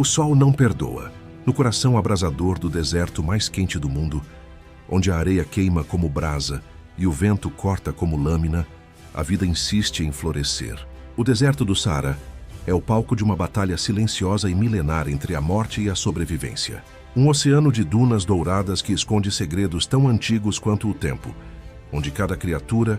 O sol não perdoa. No coração abrasador do deserto mais quente do mundo, onde a areia queima como brasa e o vento corta como lâmina, a vida insiste em florescer. O deserto do Saara é o palco de uma batalha silenciosa e milenar entre a morte e a sobrevivência. Um oceano de dunas douradas que esconde segredos tão antigos quanto o tempo, onde cada criatura,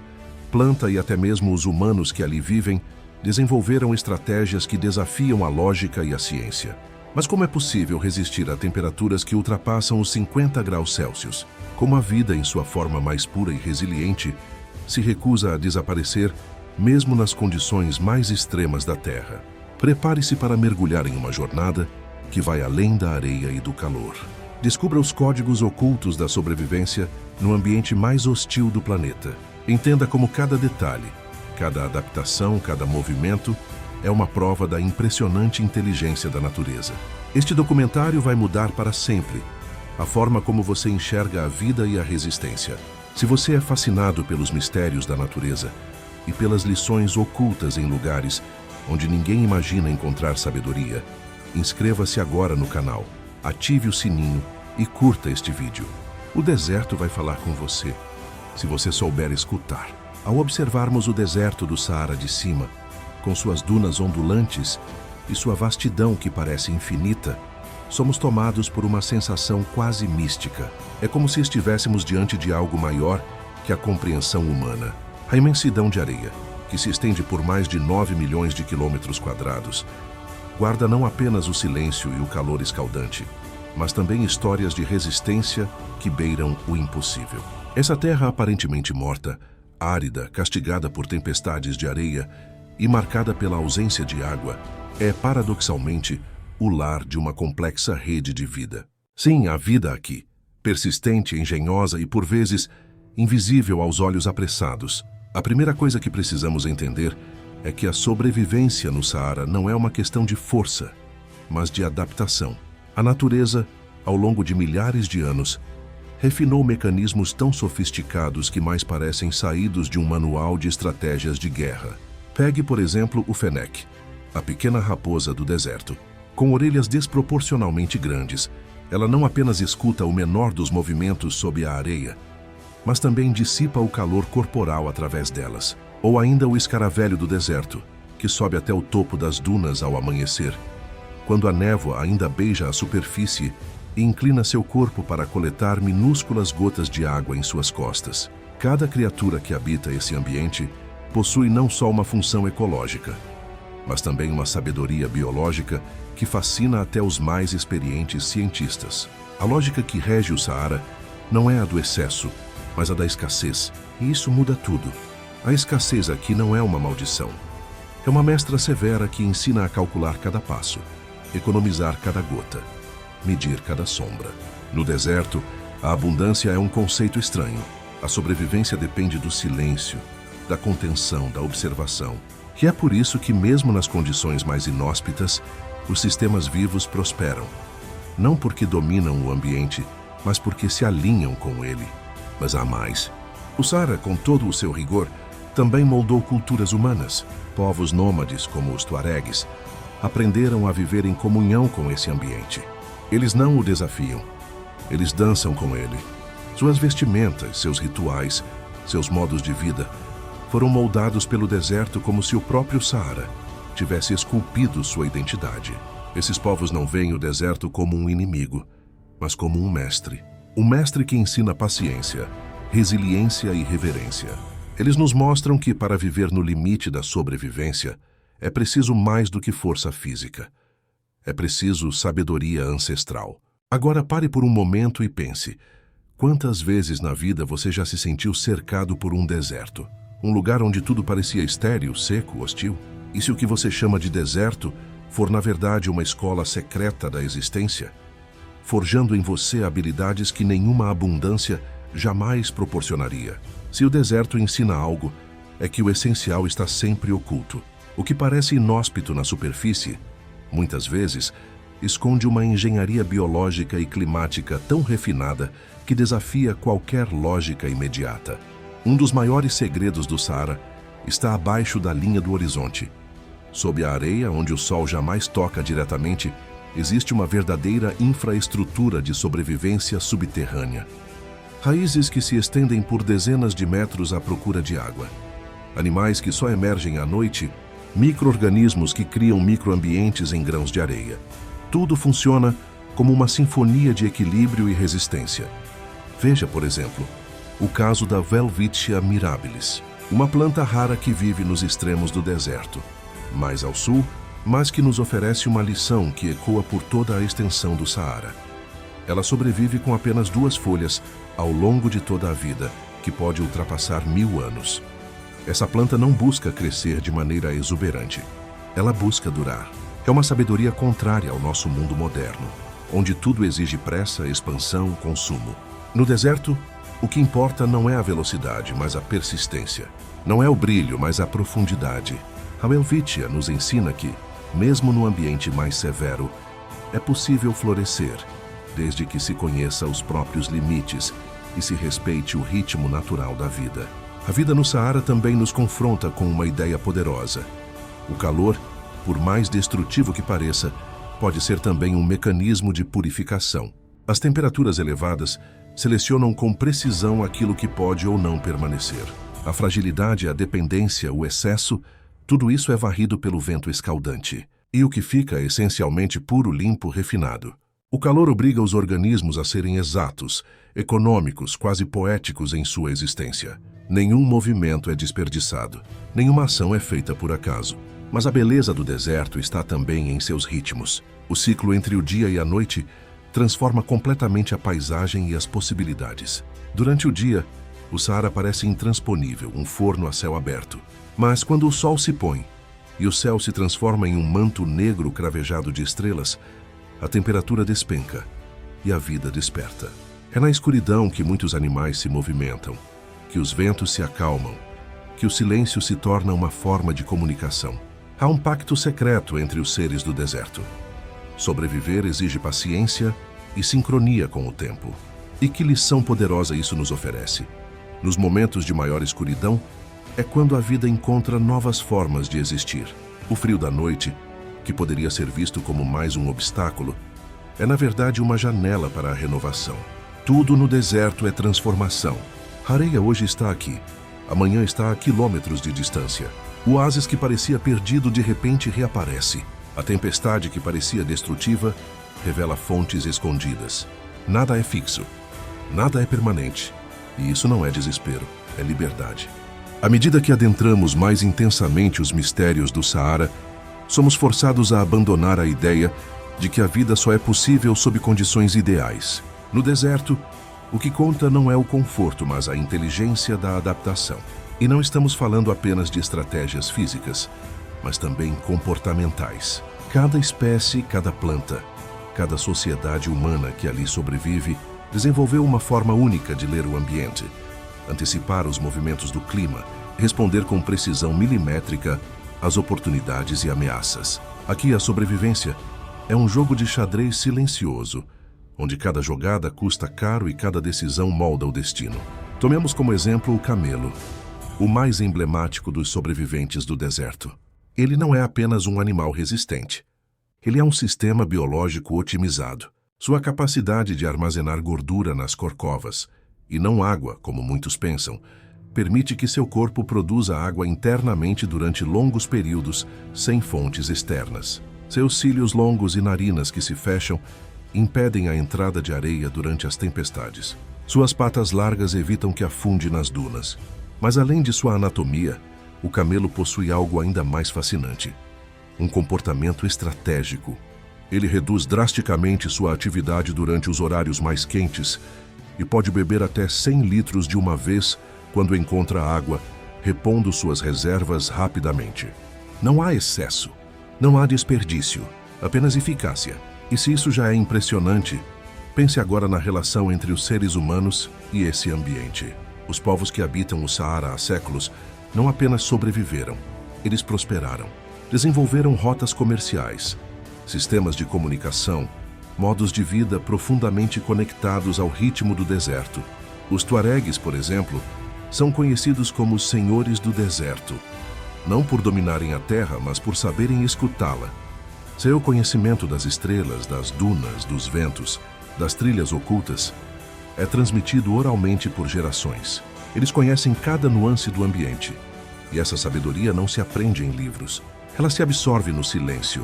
planta e até mesmo os humanos que ali vivem desenvolveram estratégias que desafiam a lógica e a ciência. Mas como é possível resistir a temperaturas que ultrapassam os 50 graus Celsius? Como a vida, em sua forma mais pura e resiliente, se recusa a desaparecer mesmo nas condições mais extremas da Terra? Prepare-se para mergulhar em uma jornada que vai além da areia e do calor. Descubra os códigos ocultos da sobrevivência no ambiente mais hostil do planeta. Entenda como cada detalhe, cada adaptação, cada movimento é uma prova da impressionante inteligência da natureza. Este documentário vai mudar para sempre a forma como você enxerga a vida e a resistência. Se você é fascinado pelos mistérios da natureza e pelas lições ocultas em lugares onde ninguém imagina encontrar sabedoria, inscreva-se agora no canal, ative o sininho e curta este vídeo. O deserto vai falar com você, se você souber escutar. Ao observarmos o deserto do Saara de cima, com suas dunas ondulantes e sua vastidão que parece infinita, somos tomados por uma sensação quase mística. É como se estivéssemos diante de algo maior que a compreensão humana. A imensidão de areia, que se estende por mais de 9 milhões de quilômetros quadrados, guarda não apenas o silêncio e o calor escaldante, mas também histórias de resistência que beiram o impossível. Essa terra aparentemente morta, árida, castigada por tempestades de areia e marcada pela ausência de água, é, paradoxalmente, o lar de uma complexa rede de vida. Sim, há vida aqui, persistente, engenhosa e, por vezes, invisível aos olhos apressados. A primeira coisa que precisamos entender é que a sobrevivência no Saara não é uma questão de força, mas de adaptação. A natureza, ao longo de milhares de anos, refinou mecanismos tão sofisticados que mais parecem saídos de um manual de estratégias de guerra. Pegue, por exemplo, o fennec, a pequena raposa do deserto. Com orelhas desproporcionalmente grandes, ela não apenas escuta o menor dos movimentos sob a areia, mas também dissipa o calor corporal através delas. Ou ainda o escaravelho do deserto, que sobe até o topo das dunas ao amanhecer, quando a névoa ainda beija a superfície e inclina seu corpo para coletar minúsculas gotas de água em suas costas. Cada criatura que habita esse ambiente possui não só uma função ecológica, mas também uma sabedoria biológica que fascina até os mais experientes cientistas. A lógica que rege o Saara não é a do excesso, mas a da escassez, e isso muda tudo. A escassez aqui não é uma maldição. É uma mestra severa que ensina a calcular cada passo, economizar cada gota, medir cada sombra. No deserto, a abundância é um conceito estranho. A sobrevivência depende do silêncio, da contenção, da observação. E é por isso que, mesmo nas condições mais inóspitas, os sistemas vivos prosperam. Não porque dominam o ambiente, mas porque se alinham com ele. Mas há mais. O Saara, com todo o seu rigor, também moldou culturas humanas. Povos nômades, como os tuaregues, aprenderam a viver em comunhão com esse ambiente. Eles não o desafiam, eles dançam com ele. Suas vestimentas, seus rituais, seus modos de vida foram moldados pelo deserto como se o próprio Saara tivesse esculpido sua identidade. Esses povos não veem o deserto como um inimigo, mas como um mestre. Um mestre que ensina paciência, resiliência e reverência. Eles nos mostram que, para viver no limite da sobrevivência, é preciso mais do que força física. É preciso sabedoria ancestral. Agora pare por um momento e pense: quantas vezes na vida você já se sentiu cercado por um deserto? Um lugar onde tudo parecia estéril, seco, hostil? E se o que você chama de deserto for, na verdade, uma escola secreta da existência, forjando em você habilidades que nenhuma abundância jamais proporcionaria? Se o deserto ensina algo, é que o essencial está sempre oculto. O que parece inóspito na superfície, muitas vezes, esconde uma engenharia biológica e climática tão refinada que desafia qualquer lógica imediata. Um dos maiores segredos do Saara está abaixo da linha do horizonte. Sob a areia, onde o sol jamais toca diretamente, existe uma verdadeira infraestrutura de sobrevivência subterrânea. Raízes que se estendem por dezenas de metros à procura de água. Animais que só emergem à noite, micro-organismos que criam microambientes em grãos de areia. Tudo funciona como uma sinfonia de equilíbrio e resistência. Veja, por exemplo, o caso da Welwitschia mirabilis, uma planta rara que vive nos extremos do deserto, mais ao sul, mas que nos oferece uma lição que ecoa por toda a extensão do Saara. Ela sobrevive com apenas 2 folhas ao longo de toda a vida, que pode ultrapassar 1000 anos. Essa planta não busca crescer de maneira exuberante. Ela busca durar. É uma sabedoria contrária ao nosso mundo moderno, onde tudo exige pressa, expansão, consumo. No deserto, o que importa não é a velocidade, mas a persistência. Não é o brilho, mas a profundidade. A Welwitschia nos ensina que, mesmo no ambiente mais severo, é possível florescer, desde que se conheça os próprios limites e se respeite o ritmo natural da vida. A vida no Saara também nos confronta com uma ideia poderosa. O calor, por mais destrutivo que pareça, pode ser também um mecanismo de purificação. As temperaturas elevadas selecionam com precisão aquilo que pode ou não permanecer. A fragilidade, a dependência, o excesso, tudo isso é varrido pelo vento escaldante. E o que fica é essencialmente puro, limpo, refinado. O calor obriga os organismos a serem exatos, econômicos, quase poéticos em sua existência. Nenhum movimento é desperdiçado, nenhuma ação é feita por acaso. Mas a beleza do deserto está também em seus ritmos. O ciclo entre o dia e a noite transforma completamente a paisagem e as possibilidades. Durante o dia, o Saara parece intransponível, um forno a céu aberto. Mas quando o sol se põe e o céu se transforma em um manto negro cravejado de estrelas, a temperatura despenca e a vida desperta. É na escuridão que muitos animais se movimentam, que os ventos se acalmam, que o silêncio se torna uma forma de comunicação. Há um pacto secreto entre os seres do deserto. Sobreviver exige paciência e sincronia com o tempo. E que lição poderosa isso nos oferece? Nos momentos de maior escuridão, é quando a vida encontra novas formas de existir. O frio da noite, que poderia ser visto como mais um obstáculo, é na verdade uma janela para a renovação. Tudo no deserto é transformação. A areia hoje está aqui, amanhã está a quilômetros de distância. O oásis que parecia perdido de repente reaparece. A tempestade que parecia destrutiva revela fontes escondidas. Nada é fixo, nada é permanente. E isso não é desespero, é liberdade. À medida que adentramos mais intensamente os mistérios do Saara, somos forçados a abandonar a ideia de que a vida só é possível sob condições ideais. No deserto, o que conta não é o conforto, mas a inteligência da adaptação. E não estamos falando apenas de estratégias físicas, mas também comportamentais. Cada espécie, cada planta, cada sociedade humana que ali sobrevive desenvolveu uma forma única de ler o ambiente, antecipar os movimentos do clima, responder com precisão milimétrica às oportunidades e ameaças. Aqui a sobrevivência é um jogo de xadrez silencioso, onde cada jogada custa caro e cada decisão molda o destino. Tomemos como exemplo o camelo, o mais emblemático dos sobreviventes do deserto. Ele não é apenas um animal resistente. Ele é um sistema biológico otimizado. Sua capacidade de armazenar gordura nas corcovas, e não água, como muitos pensam, permite que seu corpo produza água internamente durante longos períodos, sem fontes externas. Seus cílios longos e narinas que se fecham impedem a entrada de areia durante as tempestades. Suas patas largas evitam que afunde nas dunas. Mas além de sua anatomia, o camelo possui algo ainda mais fascinante: um comportamento estratégico. Ele reduz drasticamente sua atividade durante os horários mais quentes e pode beber até 100 litros de uma vez quando encontra água, repondo suas reservas rapidamente. Não há excesso, não há desperdício, apenas eficácia. E se isso já é impressionante, pense agora na relação entre os seres humanos e esse ambiente. Os povos que habitam o Saara há séculos não apenas sobreviveram, eles prosperaram. Desenvolveram rotas comerciais, sistemas de comunicação, modos de vida profundamente conectados ao ritmo do deserto. Os tuaregues, por exemplo, são conhecidos como os senhores do deserto, não por dominarem a terra, mas por saberem escutá-la. Seu conhecimento das estrelas, das dunas, dos ventos, das trilhas ocultas, é transmitido oralmente por gerações. Eles conhecem cada nuance do ambiente. E essa sabedoria não se aprende em livros. Ela se absorve no silêncio,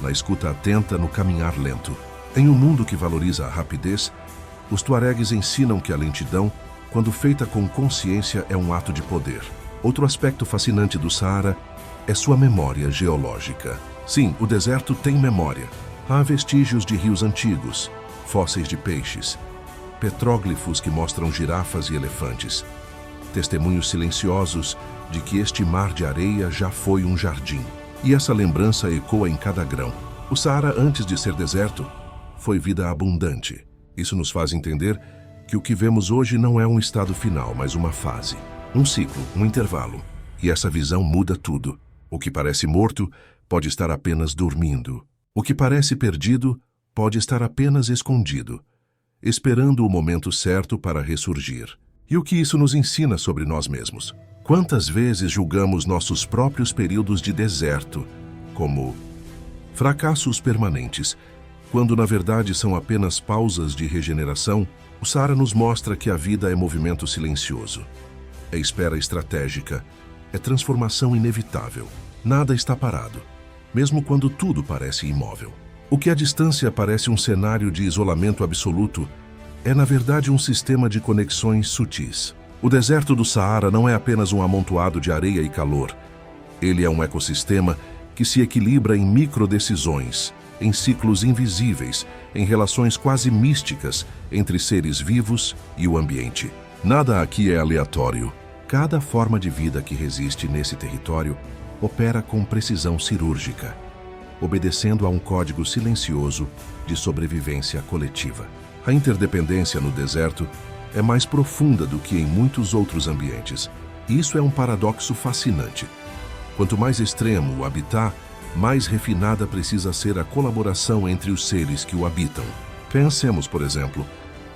na escuta atenta, no caminhar lento. Em um mundo que valoriza a rapidez, os tuaregues ensinam que a lentidão, quando feita com consciência, é um ato de poder. Outro aspecto fascinante do Saara é sua memória geológica. Sim, o deserto tem memória. Há vestígios de rios antigos, fósseis de peixes, petróglifos que mostram girafas e elefantes, testemunhos silenciosos de que este mar de areia já foi um jardim. E essa lembrança ecoa em cada grão. O Saara, antes de ser deserto, foi vida abundante. Isso nos faz entender que o que vemos hoje não é um estado final, mas uma fase, um ciclo, um intervalo. E essa visão muda tudo. O que parece morto pode estar apenas dormindo. O que parece perdido pode estar apenas escondido, esperando o momento certo para ressurgir. E o que isso nos ensina sobre nós mesmos? Quantas vezes julgamos nossos próprios períodos de deserto como fracassos permanentes, quando na verdade são apenas pausas de regeneração? O Saara nos mostra que a vida é movimento silencioso, é espera estratégica, é transformação inevitável. Nada está parado, mesmo quando tudo parece imóvel. O que à distância parece um cenário de isolamento absoluto é, na verdade, um sistema de conexões sutis. O deserto do Saara não é apenas um amontoado de areia e calor. Ele é um ecossistema que se equilibra em microdecisões, em ciclos invisíveis, em relações quase místicas entre seres vivos e o ambiente. Nada aqui é aleatório. Cada forma de vida que resiste nesse território opera com precisão cirúrgica, obedecendo a um código silencioso de sobrevivência coletiva. A interdependência no deserto é mais profunda do que em muitos outros ambientes. Isso é um paradoxo fascinante. Quanto mais extremo o habitat, mais refinada precisa ser a colaboração entre os seres que o habitam. Pensemos, por exemplo,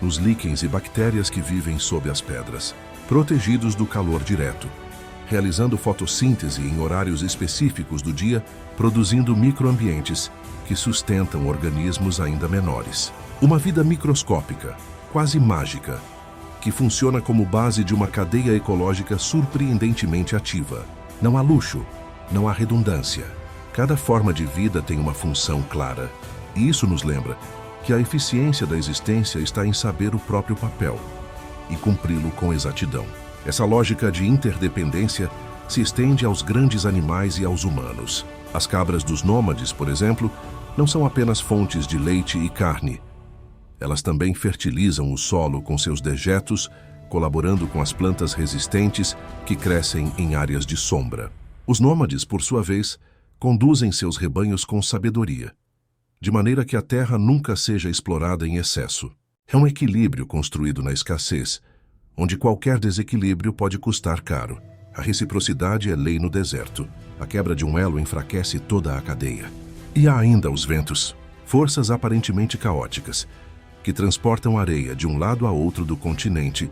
nos líquens e bactérias que vivem sob as pedras, protegidos do calor direto, realizando fotossíntese em horários específicos do dia, produzindo microambientes que sustentam organismos ainda menores. Uma vida microscópica, quase mágica, que funciona como base de uma cadeia ecológica surpreendentemente ativa. Não há luxo, não há redundância. Cada forma de vida tem uma função clara. E isso nos lembra que a eficiência da existência está em saber o próprio papel e cumpri-lo com exatidão. Essa lógica de interdependência se estende aos grandes animais e aos humanos. As cabras dos nômades, por exemplo, não são apenas fontes de leite e carne. Elas também fertilizam o solo com seus dejetos, colaborando com as plantas resistentes que crescem em áreas de sombra. Os nômades, por sua vez, conduzem seus rebanhos com sabedoria, de maneira que a terra nunca seja explorada em excesso. É um equilíbrio construído na escassez, onde qualquer desequilíbrio pode custar caro. A reciprocidade é lei no deserto. A quebra de um elo enfraquece toda a cadeia. E há ainda os ventos, forças aparentemente caóticas, que transportam areia de um lado a outro do continente,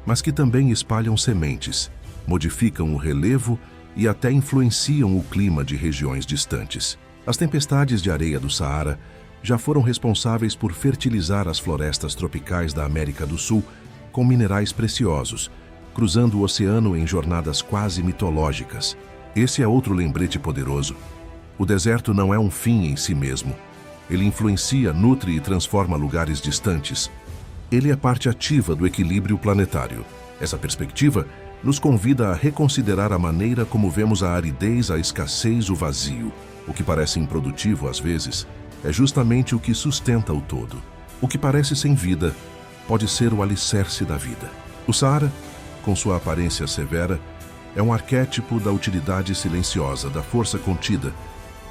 mas que também espalham sementes, modificam o relevo e até influenciam o clima de regiões distantes. As tempestades de areia do Saara já foram responsáveis por fertilizar as florestas tropicais da América do Sul com minerais preciosos, cruzando o oceano em jornadas quase mitológicas. Esse é outro lembrete poderoso. O deserto não é um fim em si mesmo. Ele influencia, nutre e transforma lugares distantes. Ele é parte ativa do equilíbrio planetário. Essa perspectiva nos convida a reconsiderar a maneira como vemos a aridez, a escassez, o vazio. O que parece improdutivo às vezes é justamente o que sustenta o todo. O que parece sem vida pode ser o alicerce da vida. O Saara, com sua aparência severa, é um arquétipo da utilidade silenciosa, da força contida,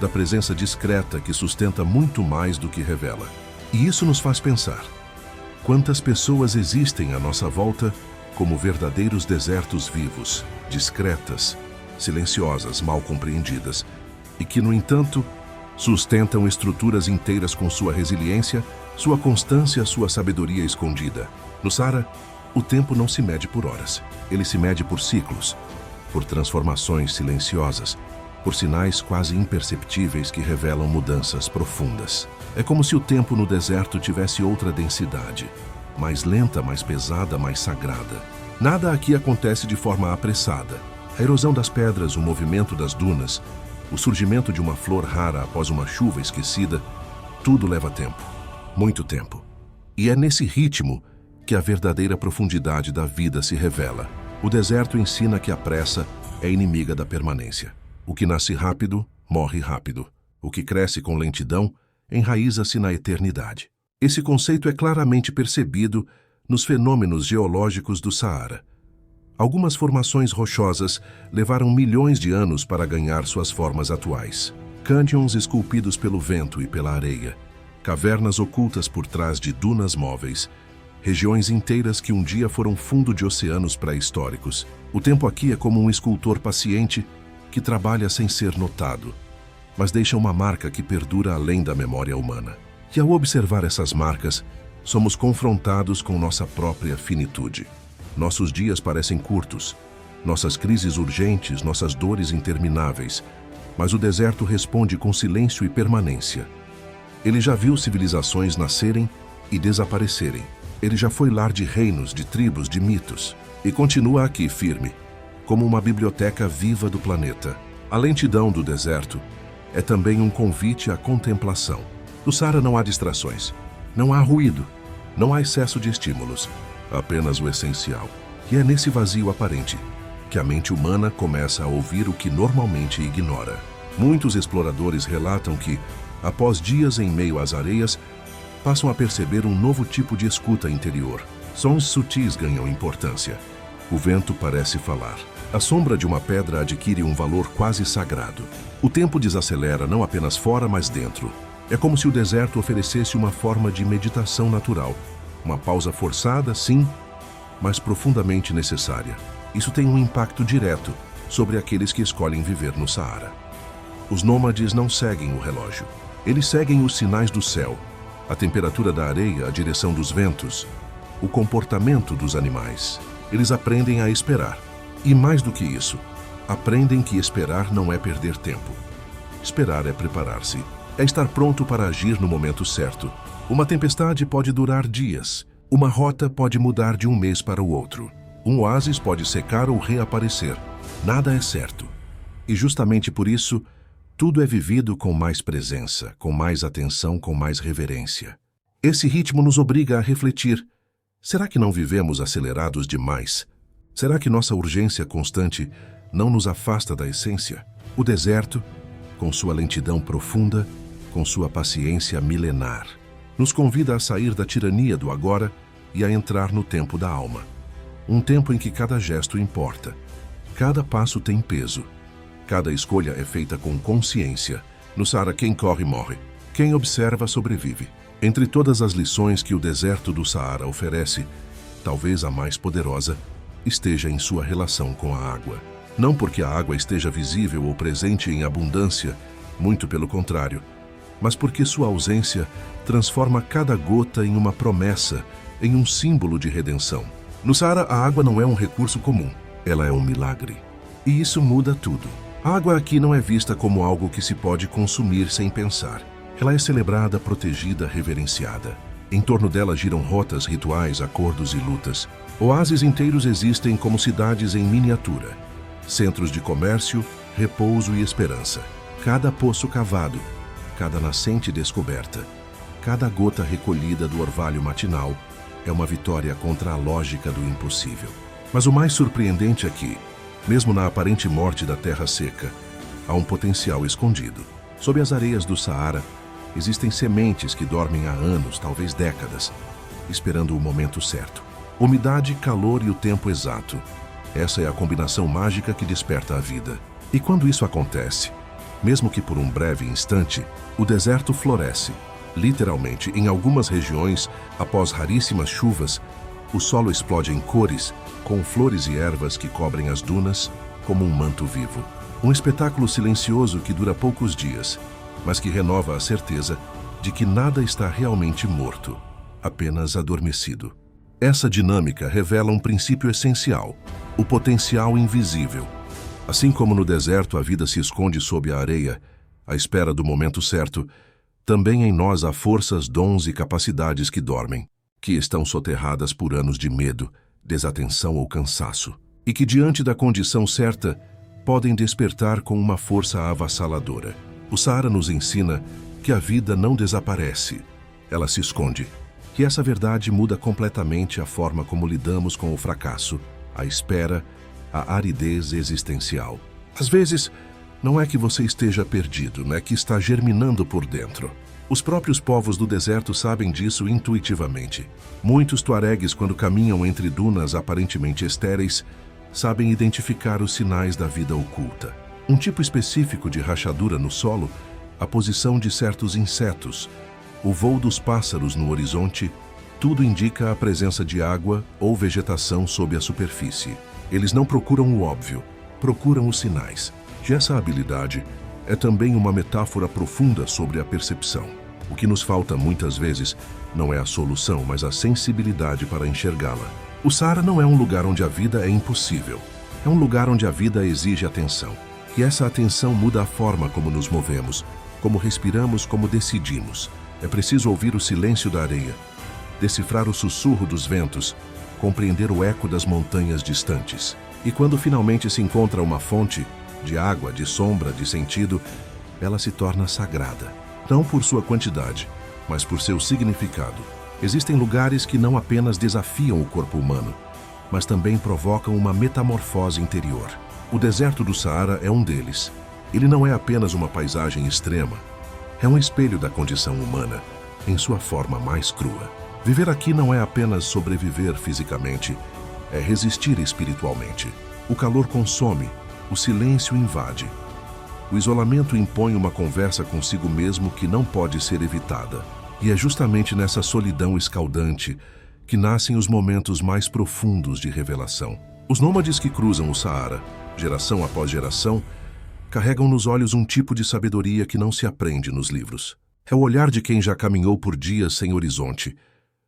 da presença discreta que sustenta muito mais do que revela. E isso nos faz pensar: quantas pessoas existem à nossa volta como verdadeiros desertos vivos, discretas, silenciosas, mal compreendidas, e que, no entanto, sustentam estruturas inteiras com sua resiliência, sua constância, sua sabedoria escondida. No Saara, o tempo não se mede por horas, ele se mede por ciclos, por transformações silenciosas, por sinais quase imperceptíveis que revelam mudanças profundas. É como se o tempo no deserto tivesse outra densidade, mais lenta, mais pesada, mais sagrada. Nada aqui acontece de forma apressada. A erosão das pedras, o movimento das dunas, o surgimento de uma flor rara após uma chuva esquecida, tudo leva tempo, muito tempo. E é nesse ritmo que a verdadeira profundidade da vida se revela. O deserto ensina que a pressa é inimiga da permanência. O que nasce rápido, morre rápido. O que cresce com lentidão, enraiza-se na eternidade. Esse conceito é claramente percebido nos fenômenos geológicos do Saara. Algumas formações rochosas levaram milhões de anos para ganhar suas formas atuais. Cânions esculpidos pelo vento e pela areia, cavernas ocultas por trás de dunas móveis, regiões inteiras que um dia foram fundo de oceanos pré-históricos. O tempo aqui é como um escultor paciente que trabalha sem ser notado, mas deixa uma marca que perdura além da memória humana. E ao observar essas marcas, somos confrontados com nossa própria finitude. Nossos dias parecem curtos, nossas crises urgentes, nossas dores intermináveis, mas o deserto responde com silêncio e permanência. Ele já viu civilizações nascerem e desaparecerem. Ele já foi lar de reinos, de tribos, de mitos, e continua aqui firme, como uma biblioteca viva do planeta. A lentidão do deserto é também um convite à contemplação. No Saara não há distrações, não há ruído, não há excesso de estímulos, apenas o essencial. E é nesse vazio aparente que a mente humana começa a ouvir o que normalmente ignora. Muitos exploradores relatam que, após dias em meio às areias, passam a perceber um novo tipo de escuta interior. Sons sutis ganham importância. O vento parece falar. A sombra de uma pedra adquire um valor quase sagrado. O tempo desacelera não apenas fora, mas dentro. É como se o deserto oferecesse uma forma de meditação natural. Uma pausa forçada, sim, mas profundamente necessária. Isso tem um impacto direto sobre aqueles que escolhem viver no Saara. Os nômades não seguem o relógio. Eles seguem os sinais do céu, a temperatura da areia, a direção dos ventos, o comportamento dos animais. Eles aprendem a esperar. E mais do que isso, aprendem que esperar não é perder tempo. Esperar é preparar-se. É estar pronto para agir no momento certo. Uma tempestade pode durar dias. Uma rota pode mudar de um mês para o outro. Um oásis pode secar ou reaparecer. Nada é certo. E justamente por isso, tudo é vivido com mais presença, com mais atenção, com mais reverência. Esse ritmo nos obriga a refletir. Será que não vivemos acelerados demais? Será que nossa urgência constante não nos afasta da essência? O deserto, com sua lentidão profunda, com sua paciência milenar, nos convida a sair da tirania do agora e a entrar no tempo da alma. Um tempo em que cada gesto importa, cada passo tem peso, cada escolha é feita com consciência. No Saara, quem corre morre, quem observa sobrevive. Entre todas as lições que o deserto do Saara oferece, talvez a mais poderosa esteja em sua relação com a água. Não porque a água esteja visível ou presente em abundância, muito pelo contrário, mas porque sua ausência transforma cada gota em uma promessa, em um símbolo de redenção. No Saara, a água não é um recurso comum, ela é um milagre. E isso muda tudo. A água aqui não é vista como algo que se pode consumir sem pensar. Ela é celebrada, protegida, reverenciada. Em torno dela giram rotas, rituais, acordos e lutas. Oásis inteiros existem como cidades em miniatura. Centros de comércio, repouso e esperança. Cada poço cavado, cada nascente descoberta, cada gota recolhida do orvalho matinal é uma vitória contra a lógica do impossível. Mas o mais surpreendente aqui, mesmo na aparente morte da terra seca, há um potencial escondido. Sob as areias do Saara, existem sementes que dormem há anos, talvez décadas, esperando o momento certo. Umidade, calor e o tempo exato. Essa é a combinação mágica que desperta a vida. E quando isso acontece, mesmo que por um breve instante, o deserto floresce. Literalmente, em algumas regiões, após raríssimas chuvas, o solo explode em cores, com flores e ervas que cobrem as dunas como um manto vivo. Um espetáculo silencioso que dura poucos dias, mas que renova a certeza de que nada está realmente morto, apenas adormecido. Essa dinâmica revela um princípio essencial, o potencial invisível. Assim como no deserto a vida se esconde sob a areia, à espera do momento certo, também em nós há forças, dons e capacidades que dormem, que estão soterradas por anos de medo, desatenção ou cansaço, e que diante da condição certa podem despertar com uma força avassaladora. O Saara nos ensina que a vida não desaparece, ela se esconde. E essa verdade muda completamente a forma como lidamos com o fracasso, a espera, a aridez existencial. Às vezes, não é que você esteja perdido, é que está germinando por dentro. Os próprios povos do deserto sabem disso intuitivamente. Muitos tuaregues, quando caminham entre dunas aparentemente estéreis, sabem identificar os sinais da vida oculta. Um tipo específico de rachadura no solo, a posição de certos insetos, o voo dos pássaros no horizonte, tudo indica a presença de água ou vegetação sob a superfície. Eles não procuram o óbvio, procuram os sinais. E essa habilidade é também uma metáfora profunda sobre a percepção. O que nos falta muitas vezes não é a solução, mas a sensibilidade para enxergá-la. O Saara não é um lugar onde a vida é impossível. É um lugar onde a vida exige atenção. E essa atenção muda a forma como nos movemos, como respiramos, como decidimos. É preciso ouvir o silêncio da areia, decifrar o sussurro dos ventos, compreender o eco das montanhas distantes. E quando finalmente se encontra uma fonte de água, de sombra, de sentido, ela se torna sagrada. Não por sua quantidade, mas por seu significado. Existem lugares que não apenas desafiam o corpo humano, mas também provocam uma metamorfose interior. O deserto do Saara é um deles. Ele não é apenas uma paisagem extrema, é um espelho da condição humana, em sua forma mais crua. Viver aqui não é apenas sobreviver fisicamente, é resistir espiritualmente. O calor consome, o silêncio invade. O isolamento impõe uma conversa consigo mesmo que não pode ser evitada. E é justamente nessa solidão escaldante que nascem os momentos mais profundos de revelação. Os nômades que cruzam o Saara, geração após geração, carregam nos olhos um tipo de sabedoria que não se aprende nos livros. É o olhar de quem já caminhou por dias sem horizonte,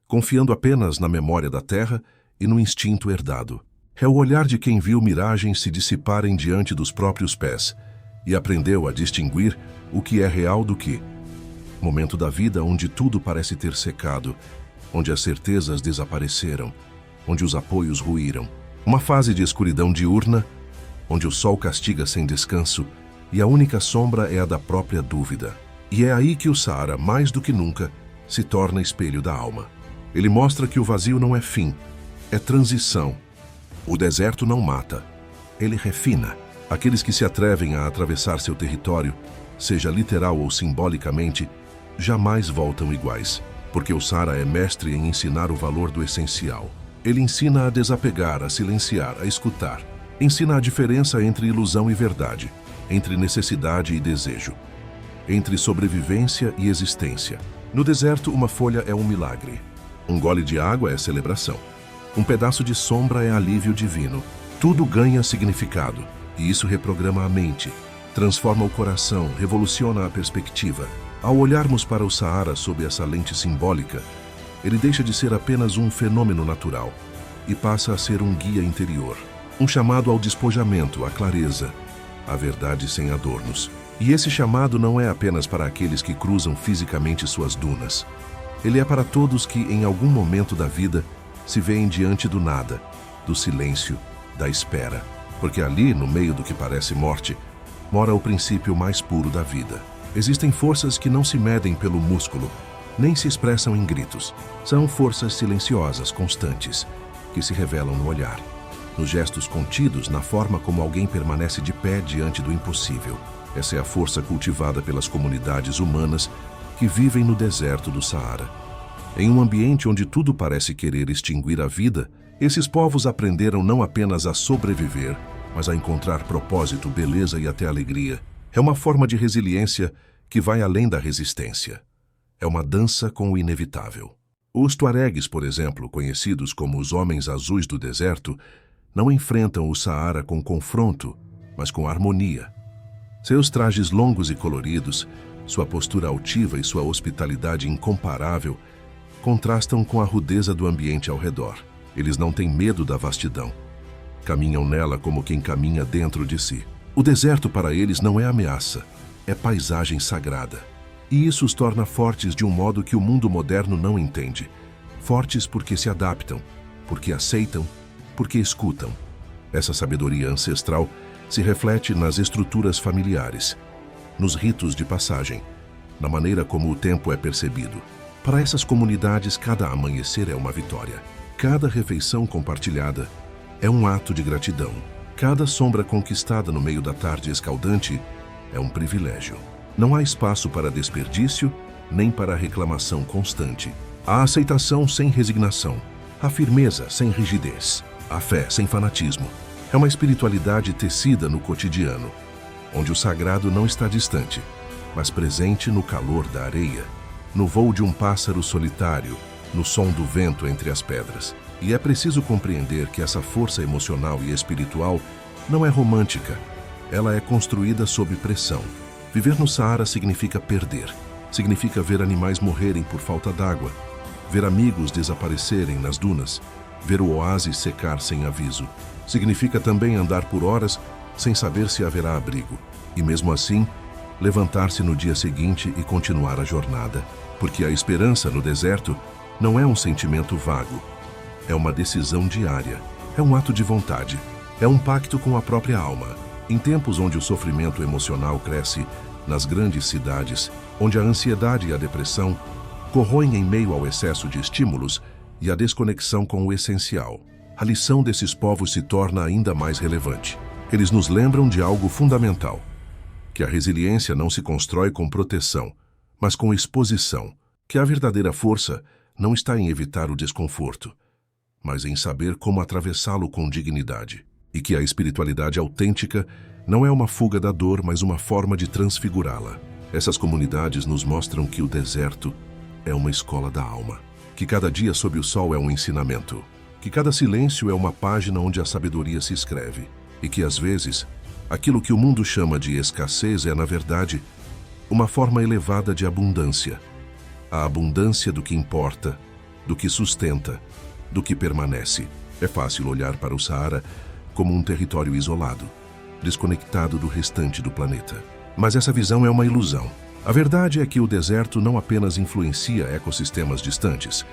confiando apenas na memória da terra e no instinto herdado. É o olhar de quem viu miragens se dissiparem diante dos próprios pés e aprendeu a distinguir o que é real do que. Momento da vida onde tudo parece ter secado, onde as certezas desapareceram, onde os apoios ruíram. Uma fase de escuridão diurna, onde o sol castiga sem descanso e a única sombra é a da própria dúvida. E é aí que o Saara, mais do que nunca, se torna espelho da alma. Ele mostra que o vazio não é fim, é transição. O deserto não mata, ele refina. Aqueles que se atrevem a atravessar seu território, seja literal ou simbolicamente, jamais voltam iguais, porque o Saara é mestre em ensinar o valor do essencial. Ele ensina a desapegar, a silenciar, a escutar. Ensina a diferença entre ilusão e verdade, entre necessidade e desejo, entre sobrevivência e existência. No deserto, uma folha é um milagre. Um gole de água é celebração. Um pedaço de sombra é alívio divino. Tudo ganha significado, e isso reprograma a mente, transforma o coração, revoluciona a perspectiva. Ao olharmos para o Saara sob essa lente simbólica, ele deixa de ser apenas um fenômeno natural e passa a ser um guia interior. Um chamado ao despojamento, à clareza, à verdade sem adornos. E esse chamado não é apenas para aqueles que cruzam fisicamente suas dunas. Ele é para todos que, em algum momento da vida, se veem diante do nada, do silêncio, da espera. Porque ali, no meio do que parece morte, mora o princípio mais puro da vida. Existem forças que não se medem pelo músculo, nem se expressam em gritos. São forças silenciosas, constantes, que se revelam no olhar, nos gestos contidos, na forma como alguém permanece de pé diante do impossível. Essa é a força cultivada pelas comunidades humanas que vivem no deserto do Saara. Em um ambiente onde tudo parece querer extinguir a vida, esses povos aprenderam não apenas a sobreviver, mas a encontrar propósito, beleza e até alegria. É uma forma de resiliência que vai além da resistência. É uma dança com o inevitável. Os tuaregues, por exemplo, conhecidos como os homens azuis do deserto, não enfrentam o Saara com confronto, mas com harmonia. Seus trajes longos e coloridos, sua postura altiva e sua hospitalidade incomparável contrastam com a rudeza do ambiente ao redor. Eles não têm medo da vastidão. Caminham nela como quem caminha dentro de si. O deserto para eles não é ameaça, é paisagem sagrada. E isso os torna fortes de um modo que o mundo moderno não entende. Fortes porque se adaptam, porque aceitam, porque escutam. Essa sabedoria ancestral se reflete nas estruturas familiares, nos ritos de passagem, na maneira como o tempo é percebido. Para essas comunidades, cada amanhecer é uma vitória. Cada refeição compartilhada é um ato de gratidão. Cada sombra conquistada no meio da tarde escaldante é um privilégio. Não há espaço para desperdício, nem para reclamação constante. Há aceitação sem resignação, há firmeza sem rigidez, há fé sem fanatismo. É uma espiritualidade tecida no cotidiano, onde o sagrado não está distante, mas presente no calor da areia, no voo de um pássaro solitário, no som do vento entre as pedras. E é preciso compreender que essa força emocional e espiritual não é romântica, ela é construída sob pressão. Viver no Saara significa perder, significa ver animais morrerem por falta d'água, ver amigos desaparecerem nas dunas, ver o oásis secar sem aviso. Significa também andar por horas sem saber se haverá abrigo, e mesmo assim, levantar-se no dia seguinte e continuar a jornada, porque a esperança no deserto não é um sentimento vago, é uma decisão diária, é um ato de vontade, é um pacto com a própria alma. Em tempos onde o sofrimento emocional cresce nas grandes cidades, onde a ansiedade e a depressão corroem em meio ao excesso de estímulos e a desconexão com o essencial, a lição desses povos se torna ainda mais relevante. Eles nos lembram de algo fundamental, que a resiliência não se constrói com proteção, mas com exposição, que a verdadeira força não está em evitar o desconforto, mas em saber como atravessá-lo com dignidade. E que a espiritualidade autêntica não é uma fuga da dor, mas uma forma de transfigurá-la. Essas comunidades nos mostram que o deserto é uma escola da alma, que cada dia sob o sol é um ensinamento, que cada silêncio é uma página onde a sabedoria se escreve, e que às vezes, aquilo que o mundo chama de escassez é, na verdade, uma forma elevada de abundância. A abundância do que importa, do que sustenta, do que permanece. É fácil olhar para o Saara como um território isolado, desconectado do restante do planeta. Mas essa visão é uma ilusão. A verdade é que o deserto não apenas influencia ecossistemas distantes,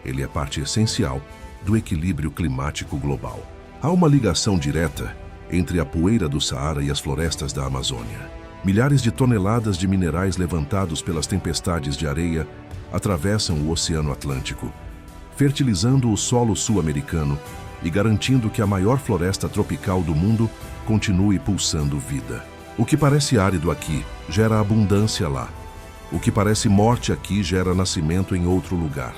ele é parte essencial do equilíbrio climático global. Há uma ligação direta entre a poeira do Saara e as florestas da Amazônia. Milhares de toneladas de minerais levantados pelas tempestades de areia atravessam o Oceano Atlântico, fertilizando o solo sul-americano e garantindo que a maior floresta tropical do mundo continue pulsando vida. O que parece árido aqui gera abundância lá. O que parece morte aqui gera nascimento em outro lugar.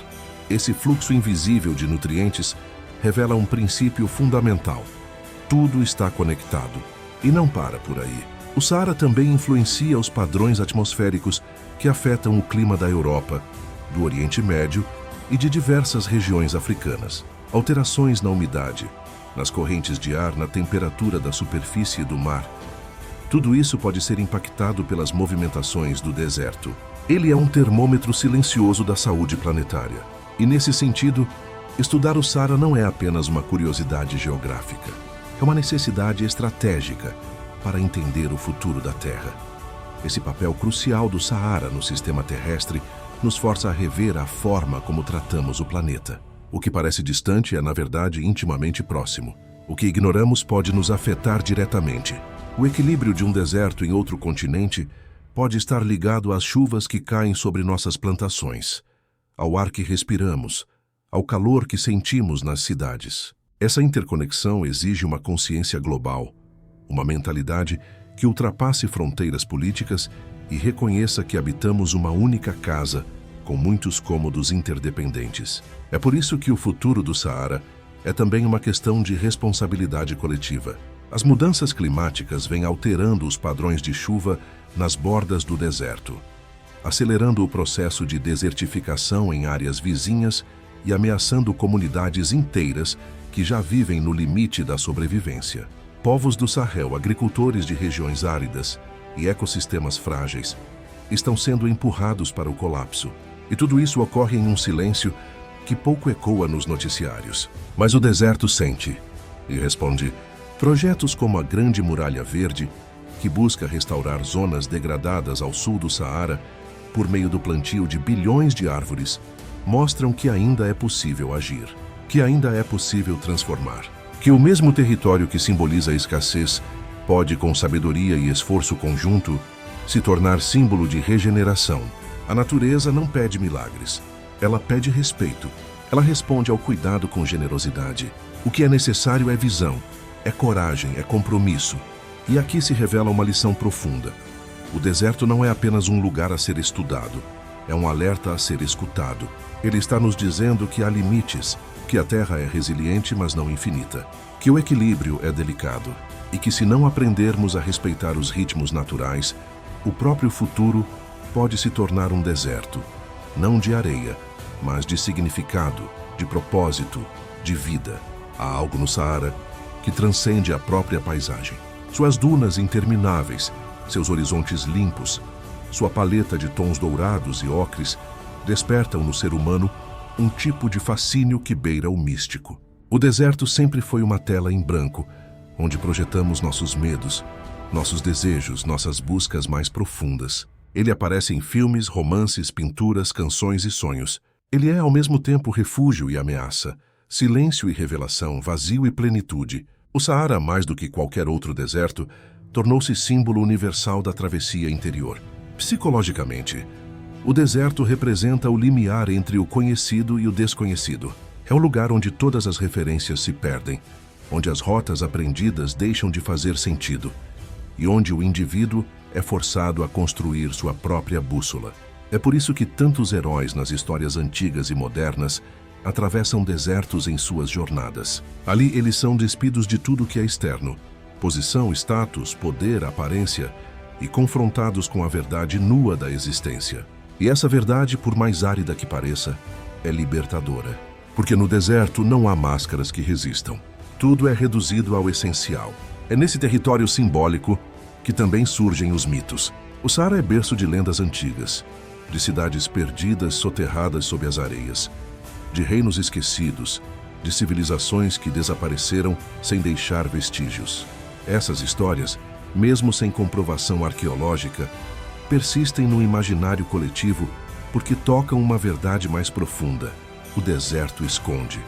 Esse fluxo invisível de nutrientes revela um princípio fundamental. Tudo está conectado. E não para por aí. O Saara também influencia os padrões atmosféricos que afetam o clima da Europa, do Oriente Médio e de diversas regiões africanas. Alterações na umidade, nas correntes de ar, na temperatura da superfície do mar. Tudo isso pode ser impactado pelas movimentações do deserto. Ele é um termômetro silencioso da saúde planetária. E nesse sentido, estudar o Saara não é apenas uma curiosidade geográfica. É uma necessidade estratégica para entender o futuro da Terra. Esse papel crucial do Saara no sistema terrestre nos força a rever a forma como tratamos o planeta. O que parece distante é, na verdade, intimamente próximo. O que ignoramos pode nos afetar diretamente. O equilíbrio de um deserto em outro continente pode estar ligado às chuvas que caem sobre nossas plantações, ao ar que respiramos, ao calor que sentimos nas cidades. Essa interconexão exige uma consciência global, uma mentalidade que ultrapasse fronteiras políticas e reconheça que habitamos uma única casa com muitos cômodos interdependentes. É por isso que o futuro do Saara é também uma questão de responsabilidade coletiva. As mudanças climáticas vêm alterando os padrões de chuva nas bordas do deserto, acelerando o processo de desertificação em áreas vizinhas e ameaçando comunidades inteiras que já vivem no limite da sobrevivência. Povos do Sahel, agricultores de regiões áridas e ecossistemas frágeis estão sendo empurrados para o colapso. E tudo isso ocorre em um silêncio que pouco ecoa nos noticiários. Mas o deserto sente. E responde: projetos como a Grande Muralha Verde, que busca restaurar zonas degradadas ao sul do Saara por meio do plantio de bilhões de árvores, mostram que ainda é possível agir, que ainda é possível transformar, que o mesmo território que simboliza a escassez pode, com sabedoria e esforço conjunto, se tornar símbolo de regeneração. A natureza não pede milagres, ela pede respeito. Ela responde ao cuidado com generosidade. O que é necessário é visão, é coragem, é compromisso. E aqui se revela uma lição profunda. O deserto não é apenas um lugar a ser estudado, é um alerta a ser escutado. Ele está nos dizendo que há limites, que a terra é resiliente, mas não infinita, que o equilíbrio é delicado e que, se não aprendermos a respeitar os ritmos naturais, o próprio futuro pode se tornar um deserto, não de areia, mas de significado, de propósito, de vida. Há algo no Saara que transcende a própria paisagem. Suas dunas intermináveis, seus horizontes limpos, sua paleta de tons dourados e ocres despertam no ser humano um tipo de fascínio que beira o místico. O deserto sempre foi uma tela em branco, onde projetamos nossos medos, nossos desejos, nossas buscas mais profundas. Ele aparece em filmes, romances, pinturas, canções e sonhos. Ele é ao mesmo tempo refúgio e ameaça, silêncio e revelação, vazio e plenitude. O Saara, mais do que qualquer outro deserto, tornou-se símbolo universal da travessia interior. Psicologicamente, o deserto representa o limiar entre o conhecido e o desconhecido. É o lugar onde todas as referências se perdem, onde as rotas aprendidas deixam de fazer sentido e onde o indivíduo é forçado a construir sua própria bússola. É por isso que tantos heróis nas histórias antigas e modernas atravessam desertos em suas jornadas. Ali eles são despidos de tudo que é externo, posição, status, poder, aparência, e confrontados com a verdade nua da existência. E essa verdade, por mais árida que pareça, é libertadora. Porque no deserto não há máscaras que resistam. Tudo é reduzido ao essencial. É nesse território simbólico que também surgem os mitos. O Saara é berço de lendas antigas, de cidades perdidas soterradas sob as areias, de reinos esquecidos, de civilizações que desapareceram sem deixar vestígios. Essas histórias, mesmo sem comprovação arqueológica, persistem no imaginário coletivo porque tocam uma verdade mais profunda. O deserto esconde.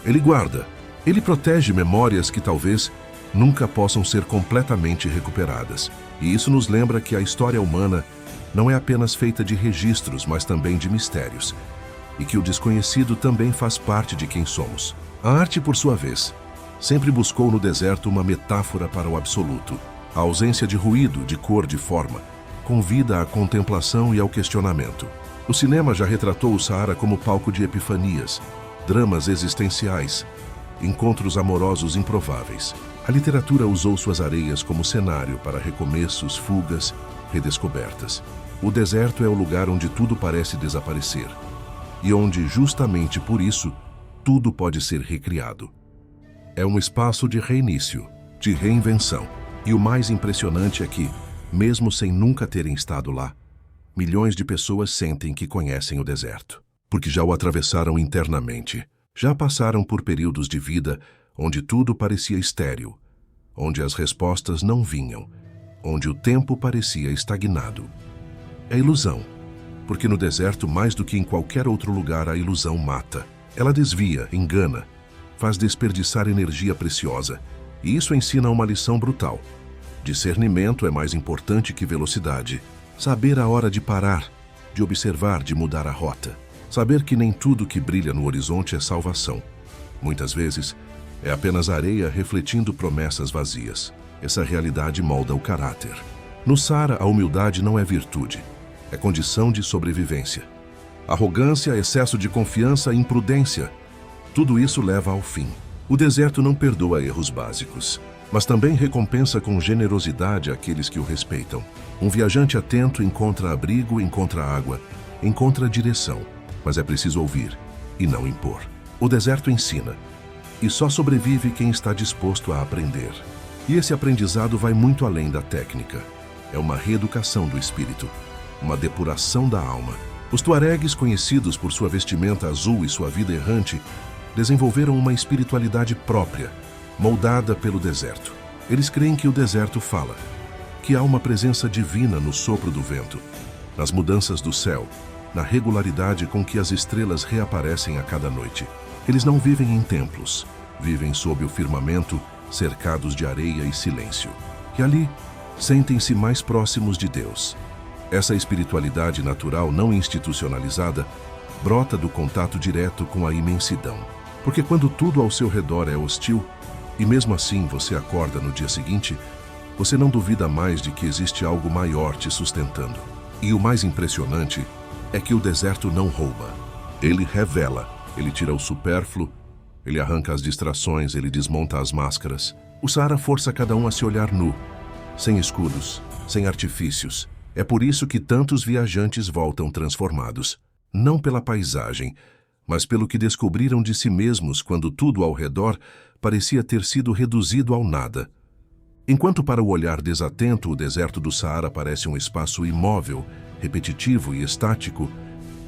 Ele guarda. Ele protege memórias que talvez nunca possam ser completamente recuperadas. E isso nos lembra que a história humana não é apenas feita de registros, mas também de mistérios. E que o desconhecido também faz parte de quem somos. A arte, por sua vez, sempre buscou no deserto uma metáfora para o absoluto. A ausência de ruído, de cor, de forma, convida à contemplação e ao questionamento. O cinema já retratou o Saara como palco de epifanias, dramas existenciais, encontros amorosos improváveis. A literatura usou suas areias como cenário para recomeços, fugas, redescobertas. O deserto é o lugar onde tudo parece desaparecer e onde, justamente por isso, tudo pode ser recriado. É um espaço de reinício, de reinvenção. E o mais impressionante é que, mesmo sem nunca terem estado lá, milhões de pessoas sentem que conhecem o deserto, porque já o atravessaram internamente, já passaram por períodos de vida onde tudo parecia estéril, onde as respostas não vinham, onde o tempo parecia estagnado. É ilusão, porque no deserto, mais do que em qualquer outro lugar, a ilusão mata. Ela desvia, engana, faz desperdiçar energia preciosa, e isso ensina uma lição brutal. Discernimento é mais importante que velocidade. Saber a hora de parar, de observar, de mudar a rota. Saber que nem tudo que brilha no horizonte é salvação. Muitas vezes, é apenas areia refletindo promessas vazias. Essa realidade molda o caráter. No Saara, a humildade não é virtude, é condição de sobrevivência. Arrogância, excesso de confiança, imprudência. Tudo isso leva ao fim. O deserto não perdoa erros básicos, mas também recompensa com generosidade aqueles que o respeitam. Um viajante atento encontra abrigo, encontra água, encontra direção, mas é preciso ouvir e não impor. O deserto ensina, e só sobrevive quem está disposto a aprender. E esse aprendizado vai muito além da técnica. É uma reeducação do espírito, uma depuração da alma. Os tuaregues, conhecidos por sua vestimenta azul e sua vida errante, desenvolveram uma espiritualidade própria, moldada pelo deserto. Eles creem que o deserto fala, que há uma presença divina no sopro do vento, nas mudanças do céu, na regularidade com que as estrelas reaparecem a cada noite. Eles não vivem em templos, vivem sob o firmamento, cercados de areia e silêncio. E ali, sentem-se mais próximos de Deus. Essa espiritualidade natural não institucionalizada brota do contato direto com a imensidão. Porque quando tudo ao seu redor é hostil, e mesmo assim você acorda no dia seguinte, você não duvida mais de que existe algo maior te sustentando. E o mais impressionante é que o deserto não rouba. Ele revela, ele tira o supérfluo, ele arranca as distrações, ele desmonta as máscaras. O Saara força cada um a se olhar nu, sem escudos, sem artifícios. É por isso que tantos viajantes voltam transformados, não pela paisagem, mas pelo que descobriram de si mesmos quando tudo ao redor parecia ter sido reduzido ao nada. Enquanto para o olhar desatento o deserto do Saara parece um espaço imóvel, repetitivo e estático,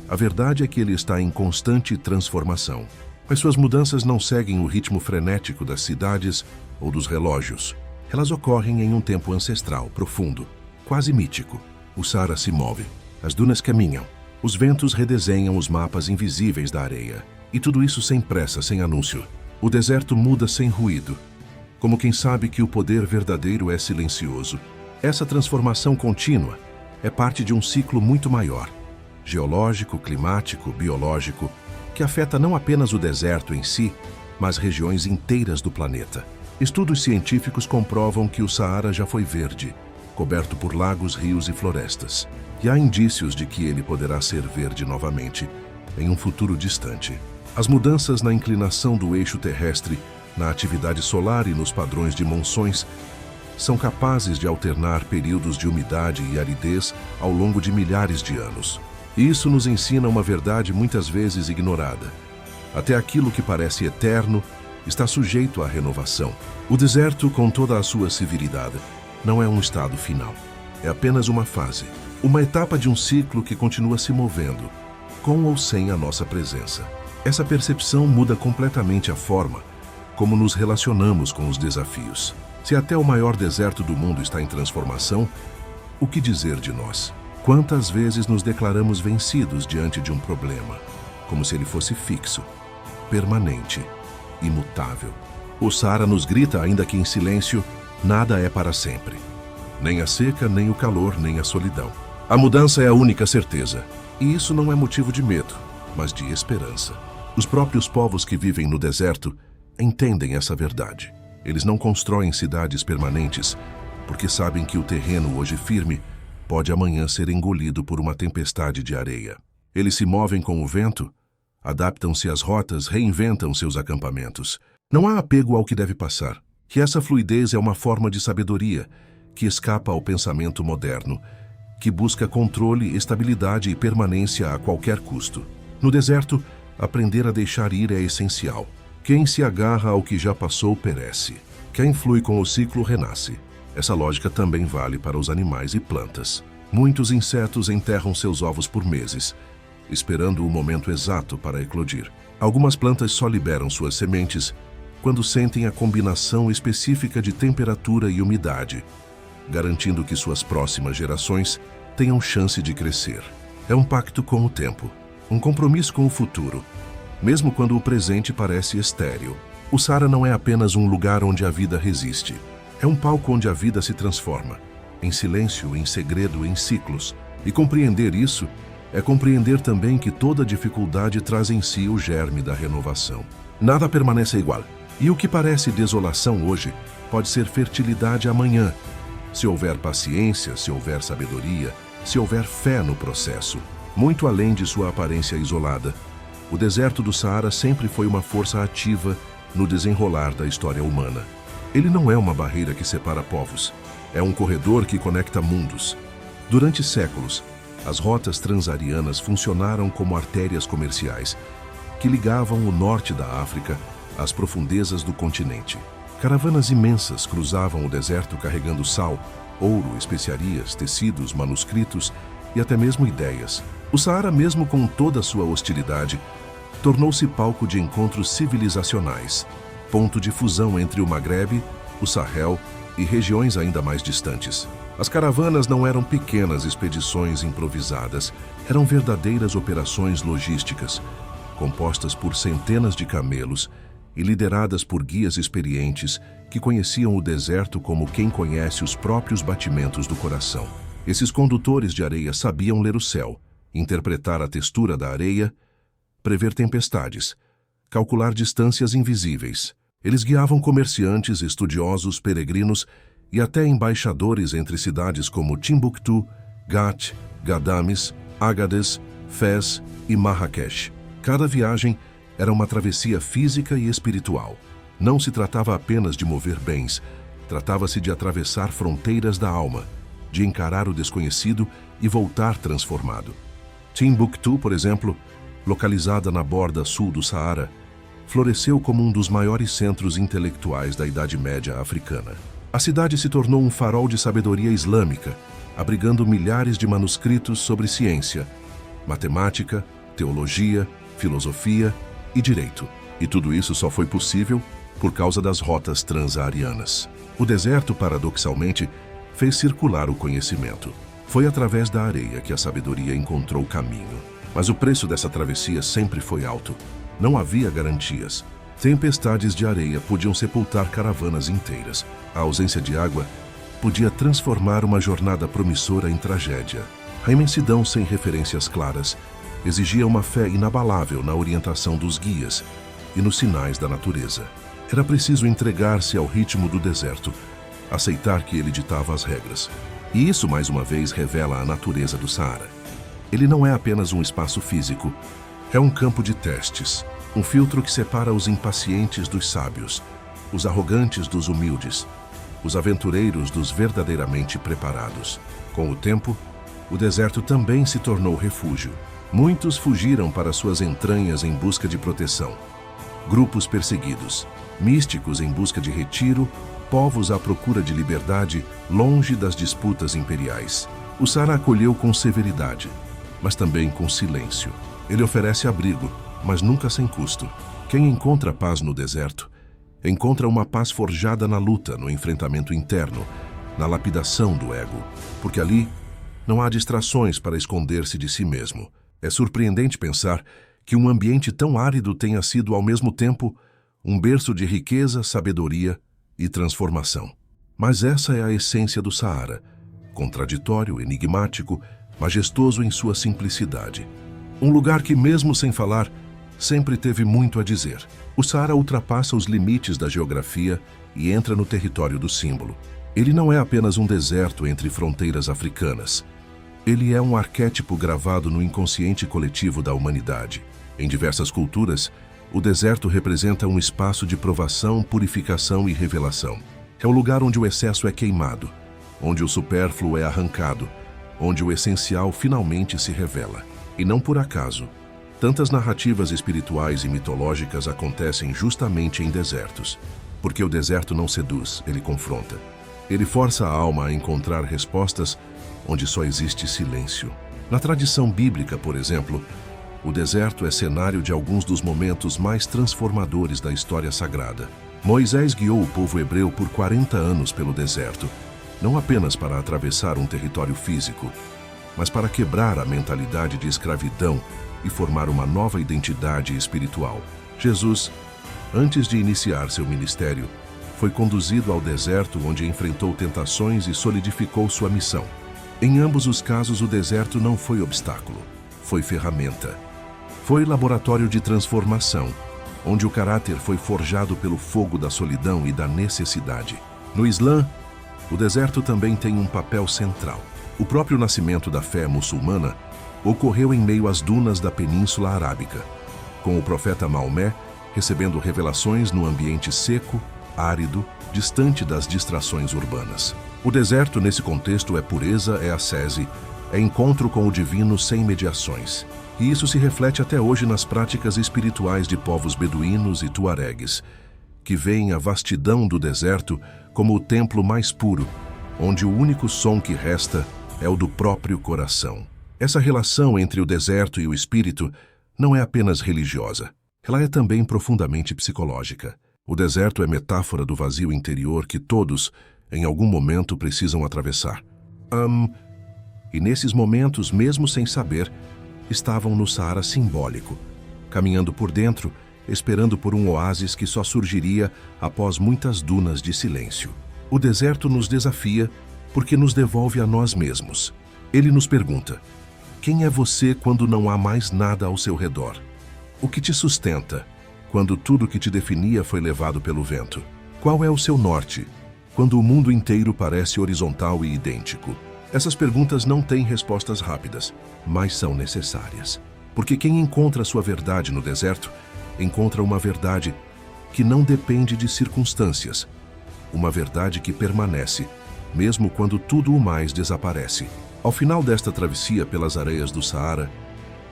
a verdade é que ele está em constante transformação. Mas suas mudanças não seguem o ritmo frenético das cidades ou dos relógios. Elas ocorrem em um tempo ancestral, profundo, quase mítico. O Saara se move, as dunas caminham, os ventos redesenham os mapas invisíveis da areia. E tudo isso sem pressa, sem anúncio. O deserto muda sem ruído, como quem sabe que o poder verdadeiro é silencioso. Essa transformação contínua é parte de um ciclo muito maior, geológico, climático, biológico, que afeta não apenas o deserto em si, mas regiões inteiras do planeta. Estudos científicos comprovam que o Saara já foi verde, coberto por lagos, rios e florestas. E há indícios de que ele poderá ser verde novamente, em um futuro distante. As mudanças na inclinação do eixo terrestre, na atividade solar e nos padrões de monções, são capazes de alternar períodos de umidade e aridez ao longo de milhares de anos. E isso nos ensina uma verdade muitas vezes ignorada. Até aquilo que parece eterno está sujeito à renovação. O deserto, com toda a sua severidade, não é um estado final. É apenas uma fase, uma etapa de um ciclo que continua se movendo, com ou sem a nossa presença. Essa percepção muda completamente a forma como nos relacionamos com os desafios. Se até o maior deserto do mundo está em transformação, o que dizer de nós? Quantas vezes nos declaramos vencidos diante de um problema, como se ele fosse fixo, permanente, imutável? O Saara nos grita, ainda que em silêncio, nada é para sempre. Nem a seca, nem o calor, nem a solidão. A mudança é a única certeza. E isso não é motivo de medo, mas de esperança. Os próprios povos que vivem no deserto entendem essa verdade. Eles não constroem cidades permanentes, porque sabem que o terreno hoje firme pode amanhã ser engolido por uma tempestade de areia. Eles se movem com o vento, adaptam-se às rotas, reinventam seus acampamentos. Não há apego ao que deve passar. Que essa fluidez é uma forma de sabedoria que escapa ao pensamento moderno, que busca controle, estabilidade e permanência a qualquer custo. No deserto, aprender a deixar ir é essencial. Quem se agarra ao que já passou perece. Quem flui com o ciclo renasce. Essa lógica também vale para os animais e plantas. Muitos insetos enterram seus ovos por meses, esperando o momento exato para eclodir. Algumas plantas só liberam suas sementes quando sentem a combinação específica de temperatura e umidade, garantindo que suas próximas gerações tenham chance de crescer. É um pacto com o tempo, um compromisso com o futuro, mesmo quando o presente parece estéril. O Saara não é apenas um lugar onde a vida resiste. É um palco onde a vida se transforma, em silêncio, em segredo, em ciclos. E compreender isso é compreender também que toda dificuldade traz em si o germe da renovação. Nada permanece igual. E o que parece desolação hoje pode ser fertilidade amanhã, se houver paciência, se houver sabedoria, se houver fé no processo. Muito além de sua aparência isolada, o deserto do Saara sempre foi uma força ativa no desenrolar da história humana. Ele não é uma barreira que separa povos, é um corredor que conecta mundos. Durante séculos, as rotas transarianas funcionaram como artérias comerciais que ligavam o norte da África às profundezas do continente. Caravanas imensas cruzavam o deserto carregando sal, ouro, especiarias, tecidos, manuscritos e até mesmo ideias. O Saara, mesmo com toda a sua hostilidade, tornou-se palco de encontros civilizacionais. ponto de fusão entre o Maghreb, o Sahel e regiões ainda mais distantes. As caravanas não eram pequenas expedições improvisadas, eram verdadeiras operações logísticas, compostas por centenas de camelos e lideradas por guias experientes que conheciam o deserto como quem conhece os próprios batimentos do coração. Esses condutores de areia sabiam ler o céu, interpretar a textura da areia, prever tempestades, calcular distâncias invisíveis. Eles guiavam comerciantes, estudiosos, peregrinos e até embaixadores entre cidades como Timbuktu, Ghat, Ghadames, Agadez, Fez e Marrakech. Cada viagem era uma travessia física e espiritual. Não se tratava apenas de mover bens, tratava-se de atravessar fronteiras da alma, de encarar o desconhecido e voltar transformado. Timbuktu, por exemplo, localizada na borda sul do Saara, floresceu como um dos maiores centros intelectuais da Idade Média africana. A cidade se tornou um farol de sabedoria islâmica, abrigando milhares de manuscritos sobre ciência, matemática, teologia, filosofia e direito. E tudo isso só foi possível por causa das rotas transsaarianas. O deserto, paradoxalmente, fez circular o conhecimento. Foi através da areia que a sabedoria encontrou caminho. Mas o preço dessa travessia sempre foi alto. Não havia garantias. Tempestades de areia podiam sepultar caravanas inteiras. A ausência de água podia transformar uma jornada promissora em tragédia. A imensidão sem referências claras exigia uma fé inabalável na orientação dos guias e nos sinais da natureza. Era preciso entregar-se ao ritmo do deserto, aceitar que ele ditava as regras. E isso, mais uma vez, revela a natureza do Saara. Ele não é apenas um espaço físico, é um campo de testes, um filtro que separa os impacientes dos sábios, os arrogantes dos humildes, os aventureiros dos verdadeiramente preparados. Com o tempo, o deserto também se tornou refúgio. Muitos fugiram para suas entranhas em busca de proteção. Grupos perseguidos, místicos em busca de retiro, povos à procura de liberdade, longe das disputas imperiais. O Saara acolheu com severidade, mas também com silêncio. Ele oferece abrigo, mas nunca sem custo. Quem encontra paz no deserto, encontra uma paz forjada na luta, no enfrentamento interno, na lapidação do ego, porque ali não há distrações para esconder-se de si mesmo. É surpreendente pensar que um ambiente tão árido tenha sido, ao mesmo tempo, um berço de riqueza, sabedoria e transformação. Mas essa é a essência do Saara, contraditório, enigmático, majestoso em sua simplicidade. Um lugar que, mesmo sem falar, sempre teve muito a dizer. O Saara ultrapassa os limites da geografia e entra no território do símbolo. Ele não é apenas um deserto entre fronteiras africanas. Ele é um arquétipo gravado no inconsciente coletivo da humanidade. Em diversas culturas, o deserto representa um espaço de provação, purificação e revelação. É o lugar onde o excesso é queimado, onde o supérfluo é arrancado, onde o essencial finalmente se revela. E não por acaso, tantas narrativas espirituais e mitológicas acontecem justamente em desertos. Porque o deserto não seduz, ele confronta. Ele força a alma a encontrar respostas onde só existe silêncio. Na tradição bíblica, por exemplo, o deserto é cenário de alguns dos momentos mais transformadores da história sagrada. Moisés guiou o povo hebreu por 40 anos pelo deserto, não apenas para atravessar um território físico, mas para quebrar a mentalidade de escravidão e formar uma nova identidade espiritual. Jesus, antes de iniciar seu ministério, foi conduzido ao deserto onde enfrentou tentações e solidificou sua missão. Em ambos os casos, o deserto não foi obstáculo, foi ferramenta. Foi laboratório de transformação, onde o caráter foi forjado pelo fogo da solidão e da necessidade. No Islã, o deserto também tem um papel central. O próprio nascimento da fé muçulmana ocorreu em meio às dunas da Península Arábica, com o profeta Maomé recebendo revelações no ambiente seco, árido, distante das distrações urbanas. O deserto, nesse contexto, é pureza, é ascese, é encontro com o divino sem mediações. E isso se reflete até hoje nas práticas espirituais de povos beduínos e tuaregues, que veem a vastidão do deserto como o templo mais puro, onde o único som que resta é o do próprio coração. Essa relação entre o deserto e o espírito não é apenas religiosa, ela é também profundamente psicológica. O deserto é metáfora do vazio interior que todos, em algum momento, precisam atravessar. E nesses momentos, mesmo sem saber, estavam no Saara simbólico, caminhando por dentro, esperando por um oásis que só surgiria após muitas dunas de silêncio. O deserto nos desafia porque nos devolve a nós mesmos. Ele nos pergunta: quem é você quando não há mais nada ao seu redor? O que te sustenta quando tudo que te definia foi levado pelo vento? Qual é o seu norte quando o mundo inteiro parece horizontal e idêntico? Essas perguntas não têm respostas rápidas, mas são necessárias. Porque quem encontra sua verdade no deserto, encontra uma verdade que não depende de circunstâncias. Uma verdade que permanece, mesmo quando tudo o mais desaparece. Ao final desta travessia pelas areias do Saara,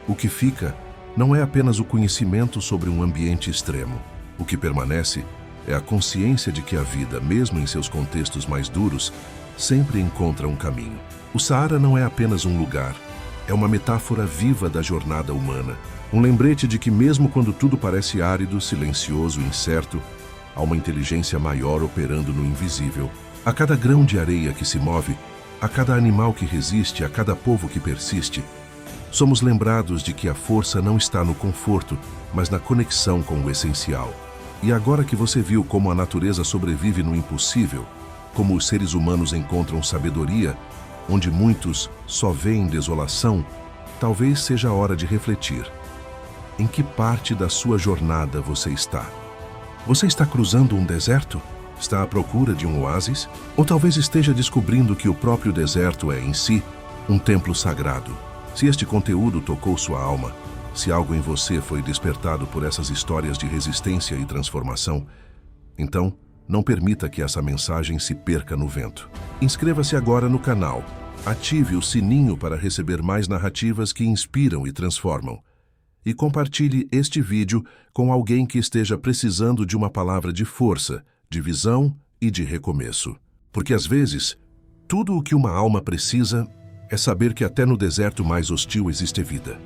o que fica não é apenas o conhecimento sobre um ambiente extremo. O que permanece é a consciência de que a vida, mesmo em seus contextos mais duros, sempre encontra um caminho. O Saara não é apenas um lugar, é uma metáfora viva da jornada humana. Um lembrete de que mesmo quando tudo parece árido, silencioso, incerto, há uma inteligência maior operando no invisível. A cada grão de areia que se move, a cada animal que resiste, a cada povo que persiste, somos lembrados de que a força não está no conforto, mas na conexão com o essencial. E agora que você viu como a natureza sobrevive no impossível, como os seres humanos encontram sabedoria, onde muitos só veem desolação, talvez seja a hora de refletir. Em que parte da sua jornada você está? Você está cruzando um deserto? Está à procura de um oásis? Ou talvez esteja descobrindo que o próprio deserto é, em si, um templo sagrado? Se este conteúdo tocou sua alma, se algo em você foi despertado por essas histórias de resistência e transformação, então, não permita que essa mensagem se perca no vento. Inscreva-se agora no canal. Ative o sininho para receber mais narrativas que inspiram e transformam. E compartilhe este vídeo com alguém que esteja precisando de uma palavra de força, de visão e de recomeço. Porque às vezes, tudo o que uma alma precisa é saber que até no deserto mais hostil existe vida.